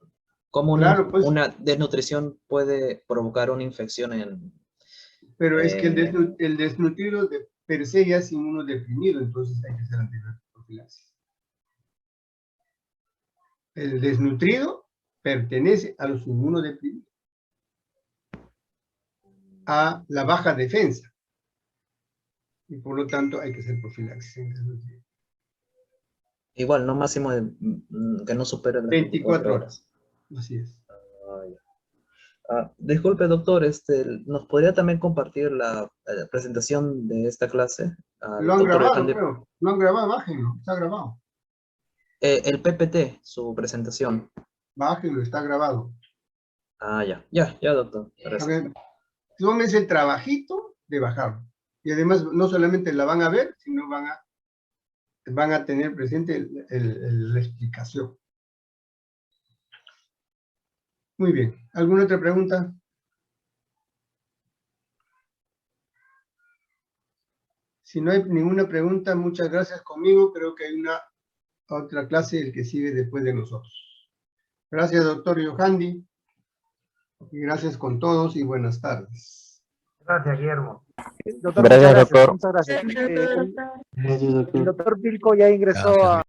¿Cómo Claro, pues, una desnutrición puede provocar una infección en... pero es que el desnutrido per se ya es inmunodeprimido, entonces hay que hacer antiprofilaxis. El desnutrido pertenece a los inmunodeprimidos, a la baja defensa, y por lo tanto hay que hacer profilaxis en desnutrido. Igual, no máximo de, que no supere las 24 24 horas. horas. Así es. Ah, ya. Disculpe, doctor, ¿nos podría también compartir la presentación de esta clase? al Lo han doctor grabado, Alejandro? creo. Lo han grabado, bájenlo. Está grabado. El PPT, su presentación. Bájenlo, está grabado. Ya, doctor. A Gracias. ver, tómense el trabajito de bajarlo. Y además, no solamente la van a ver, sino van a tener presente la explicación. Muy bien. ¿Alguna otra pregunta? Si no hay ninguna pregunta, muchas gracias conmigo. Creo que hay una otra clase, el que sigue después de nosotros. Gracias, doctor Yohandi. Y gracias con todos y buenas tardes. Gracias, Guillermo. Doctor, Gracias, muchas doctor. Muchas gracias. Doctor. Gracias, doctor. El doctor Vilco ya ingresó a...